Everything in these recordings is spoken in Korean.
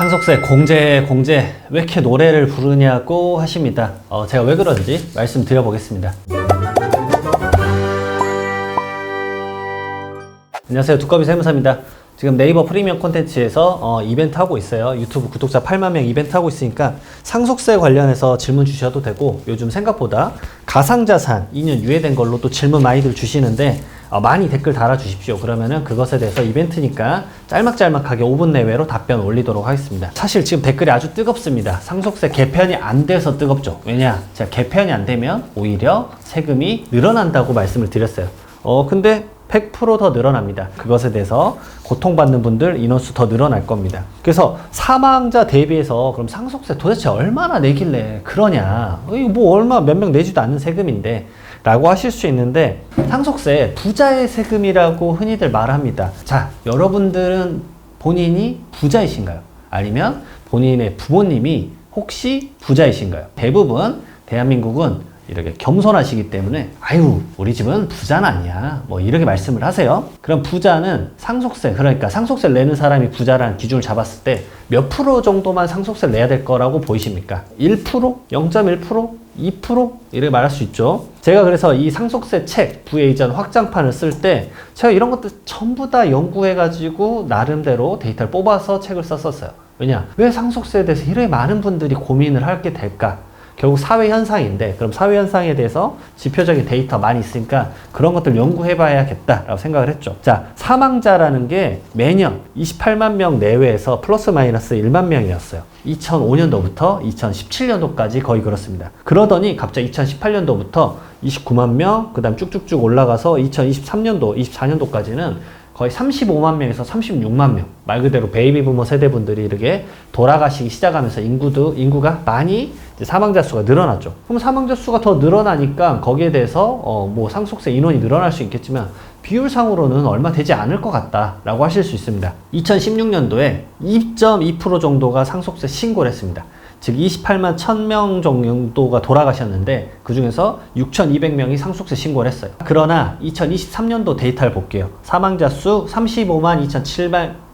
상속세 공제 왜 이렇게 노래를 부르냐고 하십니다. 제가 왜 그런지 말씀드려보겠습니다. 안녕하세요, 두꺼비 세무사입니다. 지금 네이버 프리미엄 콘텐츠에서 이벤트 하고 있어요. 유튜브 구독자 8만 명 이벤트 하고 있으니까 상속세 관련해서 질문 주셔도 되고, 요즘 생각보다 가상자산 2년 유예된 걸로 또 질문 많이들 주시는데 많이 댓글 달아주십시오. 그러면은 그것에 대해서 이벤트니까 짤막짤막하게 5분 내외로 답변 올리도록 하겠습니다. 사실 지금 댓글이 아주 뜨겁습니다. 상속세 개편이 안 돼서 뜨겁죠. 왜냐? 제가 개편이 안 되면 오히려 세금이 늘어난다고 말씀을 드렸어요. 근데 100% 더 늘어납니다. 그것에 대해서 고통받는 분들 인원수 더 늘어날 겁니다. 그래서 사망자 대비해서 그럼 상속세 도대체 얼마나 내길래 그러냐? 이거 뭐 얼마 몇 명 내지도 않는 세금인데 라고 하실 수 있는데, 상속세 부자의 세금이라고 흔히들 말합니다. 자, 여러분들은 본인이 부자이신가요? 아니면 본인의 부모님이 혹시 부자이신가요? 대부분 대한민국은 이렇게 겸손하시기 때문에 아유, 우리 집은 부자는 아니야, 뭐 이렇게 말씀을 하세요. 그럼 부자는 상속세, 그러니까 상속세를 내는 사람이 부자라는 기준을 잡았을 때 몇 프로 정도만 상속세를 내야 될 거라고 보이십니까? 1%? 0.1%? 2%? 이렇게 말할 수 있죠. 제가 그래서 이 상속세 책, 부의 이전 확장판을 쓸 때 제가 이런 것들 전부 다 연구해가지고 나름대로 데이터를 뽑아서 책을 썼었어요. 왜냐? 왜 상속세에 대해서 이렇게 많은 분들이 고민을 하게 될까? 결국 사회 현상인데, 그럼 사회 현상에 대해서 지표적인 데이터 많이 있으니까 그런 것들 연구해 봐야겠다라고 생각을 했죠. 자, 사망자라는 게 매년 28만 명 내외에서 플러스 마이너스 1만 명이었어요. 2005년도부터 2017년도까지 거의 그렇습니다. 그러더니 갑자기 2018년도부터 29만 명, 그 다음 쭉쭉쭉 올라가서 2023년도, 24년도까지는 거의 35만 명에서 36만 명, 말 그대로 베이비 부머 세대분들이 이렇게 돌아가시기 시작하면서 인구가 많이 사망자 수가 늘어났죠. 그럼 사망자 수가 더 늘어나니까 거기에 대해서 뭐 상속세 인원이 늘어날 수 있겠지만 비율상으로는 얼마 되지 않을 것 같다라고 하실 수 있습니다. 2016년도에 2.2% 정도가 상속세 신고를 했습니다. 즉 28만 1000명 정도가 돌아가셨는데 그 중에서 6200명이 상속세 신고를 했어요. 그러나 2023년도 데이터를 볼게요. 사망자 수 35만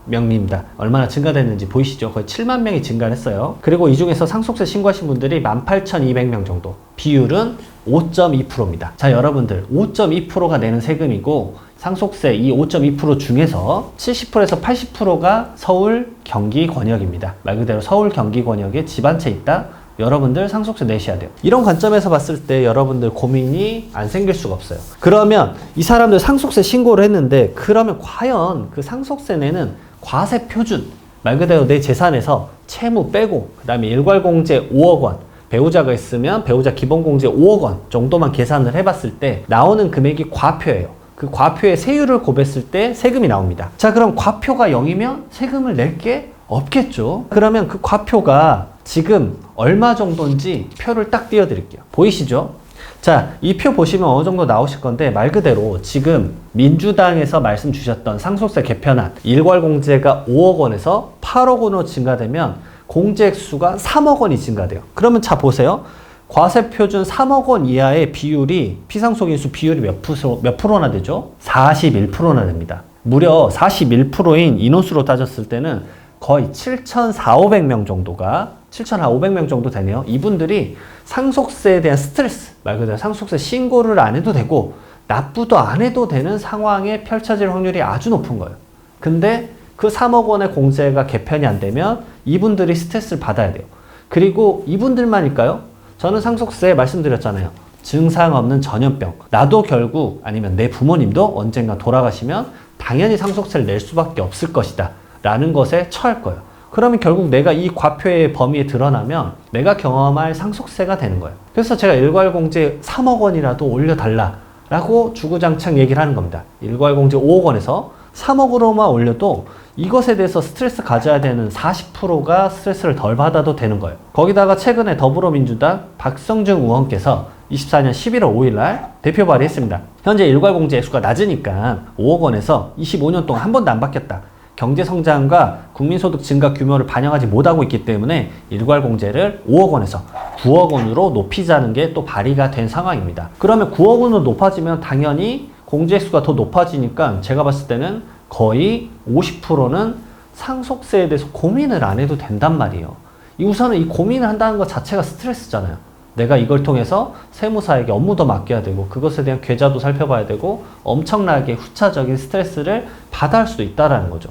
2700명입니다. 얼마나 증가됐는지 보이시죠? 거의 7만 명이 증가를 했어요. 그리고 이 중에서 상속세 신고하신 분들이 18,200명 정도, 비율은 5.2%입니다. 자, 여러분들 5.2%가 내는 세금이고, 상속세 이 5.2% 중에서 70%에서 80%가 서울, 경기 권역입니다. 말 그대로 서울, 경기 권역에 집 한 채 있다? 여러분들 상속세 내셔야 돼요. 이런 관점에서 봤을 때 여러분들 고민이 안 생길 수가 없어요. 그러면 이 사람들 상속세 신고를 했는데, 그러면 과연 그 상속세 내는 과세 표준, 말 그대로 내 재산에서 채무 빼고 그 다음에 일괄공제 5억 원, 배우자가 있으면 배우자 기본공제 5억 원 정도만 계산을 해봤을 때 나오는 금액이 과표예요. 그 과표의 세율을 곱했을 때 세금이 나옵니다. 자, 그럼 과표가 0이면 세금을 낼 게 없겠죠. 그러면 그 과표가 지금 얼마 정도인지 표를 딱 띄워드릴게요. 보이시죠? 자, 이 표 보시면 어느 정도 나오실 건데, 말 그대로 지금 민주당에서 말씀 주셨던 상속세 개편안, 일괄공제가 5억 원에서 8억 원으로 증가되면 공제액수가 3억 원이 증가돼요. 그러면 자, 보세요. 과세 표준 3억 원 이하의 비율이, 피상속인수 비율이 몇 프로나 되죠? 41%나 됩니다. 무려 41%인 인원수로 따졌을 때는 거의 7,400명 정도가, 7,500명 정도 되네요. 이분들이 상속세에 대한 스트레스, 말 그대로 상속세 신고를 안 해도 되고 납부도 안 해도 되는 상황에 펼쳐질 확률이 아주 높은 거예요. 근데 그 3억 원의 공제가 개편이 안 되면 이분들이 스트레스를 받아야 돼요. 그리고 이분들만일까요? 저는 상속세 말씀드렸잖아요. 증상 없는 전염병. 나도 결국, 아니면 내 부모님도 언젠가 돌아가시면 당연히 상속세를 낼 수밖에 없을 것이다 라는 것에 처할 거예요. 그러면 결국 내가 이 과표의 범위에 드러나면 내가 경험할 상속세가 되는 거예요. 그래서 제가 일괄공제 3억 원이라도 올려달라 라고 주구장창 얘기를 하는 겁니다. 일괄공제 5억 원에서 3억으로만 올려도 이것에 대해서 스트레스 가져야 되는 40%가 스트레스를 덜 받아도 되는 거예요. 거기다가 최근에 더불어민주당 박성중 의원께서 24년 11월 5일 날 대표 발의했습니다. 현재 일괄공제 액수가 낮으니까 5억 원에서 25년 동안 한 번도 안 바뀌었다. 경제성장과 국민소득 증가 규모를 반영하지 못하고 있기 때문에 일괄공제를 5억 원에서 9억 원으로 높이자는 게 또 발의가 된 상황입니다. 그러면 9억 원으로 높아지면 당연히 공제수가 더 높아지니까 제가 봤을 때는 거의 50%는 상속세에 대해서 고민을 안 해도 된단 말이에요. 우선은 이 고민을 한다는 것 자체가 스트레스잖아요. 내가 이걸 통해서 세무사에게 업무도 맡겨야 되고 그것에 대한 계좌도 살펴봐야 되고 엄청나게 후차적인 스트레스를 받아야 할 수도 있다라는 거죠.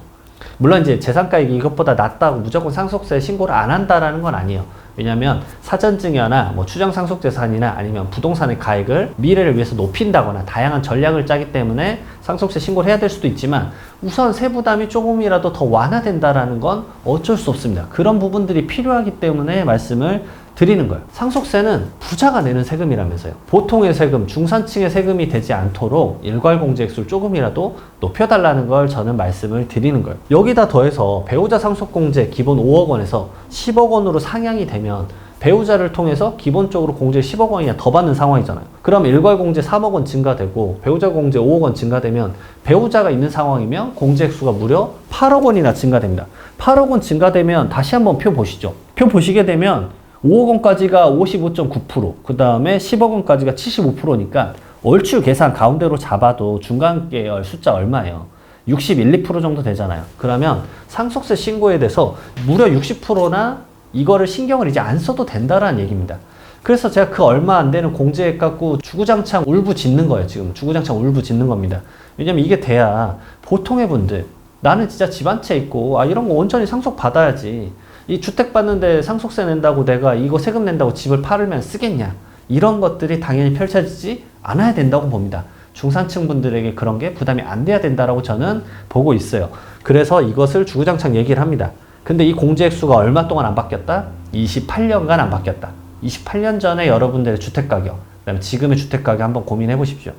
물론 이제 재산가액이 이것보다 낮다고 무조건 상속세 신고를 안 한다라는 건 아니에요. 왜냐하면 사전증여나 뭐 추정상속재산이나 아니면 부동산의 가액을 미래를 위해서 높인다거나 다양한 전략을 짜기 때문에 상속세 신고를 해야 될 수도 있지만 우선 세부담이 조금이라도 더 완화된다라는 건 어쩔 수 없습니다. 그런 부분들이 필요하기 때문에 말씀을 드리는 거예요. 상속세는 부자가 내는 세금이라면서요. 보통의 세금, 중산층의 세금이 되지 않도록 일괄공제액수를 조금이라도 높여달라는 걸 저는 말씀을 드리는 거예요. 여기다 더해서 배우자 상속공제 기본 5억 원에서 10억 원으로 상향이 되면 배우자를 통해서 기본적으로 공제 10억 원이나 더 받는 상황이잖아요. 그럼 일괄공제 3억 원 증가되고 배우자 공제 5억 원 증가되면 배우자가 있는 상황이면 공제액수가 무려 8억 원이나 증가됩니다. 8억 원 증가되면 다시 한번 표 보시죠. 표 보시게 되면 5억 원까지가 55.9%, 그 다음에 10억 원까지가 75%니까 얼추 계산 가운데로 잡아도 중간 계열 숫자 얼마예요? 61, 2% 정도 되잖아요. 그러면 상속세 신고에 대해서 무려 60%나 이거를 신경을 이제 안 써도 된다라는 얘기입니다. 그래서 제가 그 얼마 안 되는 공제액 갖고 주구장창 울부짖는 거예요. 지금 주구장창 울부짖는 겁니다. 왜냐면 이게 돼야 보통의 분들, 나는 진짜 집 한 채 있고 이런 거 온전히 상속 받아야지. 이 주택 받는데 상속세 낸다고 내가 이거 세금 낸다고 집을 팔으면 쓰겠냐. 이런 것들이 당연히 펼쳐지지 않아야 된다고 봅니다. 중산층 분들에게 그런 게 부담이 안 돼야 된다라고 저는 보고 있어요. 그래서 이것을 주구장창 얘기를 합니다. 근데 이 공제액수가 얼마 동안 안 바뀌었다? 28년간 안 바뀌었다. 28년 전에 여러분들의 주택가격, 그다음에 지금의 주택가격 한번 고민해 보십시오.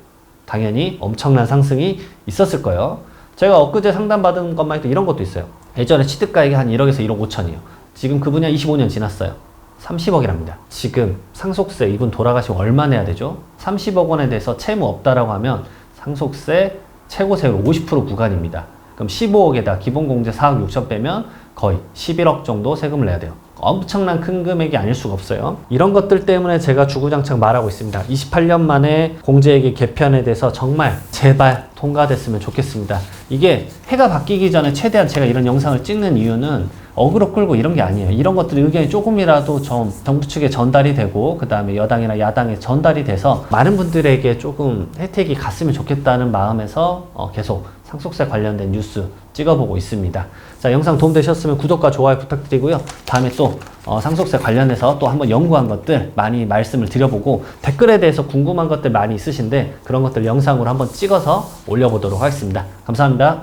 당연히 엄청난 상승이 있었을 거예요. 제가 엊그제 상담받은 것만 해도 이런 것도 있어요. 예전에 취득가액이 한 1억에서 1억 5천이에요. 지금 그분이 한 25년 지났어요. 30억이랍니다. 지금 상속세 이분 돌아가시면 얼마 내야 되죠? 30억 원에 대해서 채무 없다라고 하면 상속세 최고세율 50% 구간입니다. 그럼 15억에다 기본공제 4억 6천 빼면 거의 11억 정도 세금을 내야 돼요. 엄청난 큰 금액이 아닐 수가 없어요. 이런 것들 때문에 제가 주구장창 말하고 있습니다. 28년 만에 공제액의 개편에 대해서 정말 제발 통과됐으면 좋겠습니다. 이게 해가 바뀌기 전에 최대한 제가 이런 영상을 찍는 이유는 어그로 끌고 이런 게 아니에요. 이런 것들이 의견이 조금이라도 좀 정부 측에 전달이 되고 그 다음에 여당이나 야당에 전달이 돼서 많은 분들에게 조금 혜택이 갔으면 좋겠다는 마음에서 계속 상속세 관련된 뉴스 찍어보고 있습니다. 자, 영상 도움되셨으면 구독과 좋아요 부탁드리고요. 다음에 또 상속세 관련해서 또 한번 연구한 것들 많이 말씀을 드려보고 댓글에 대해서 궁금한 것들 많이 있으신데 그런 것들 영상으로 한번 찍어서 올려보도록 하겠습니다. 감사합니다.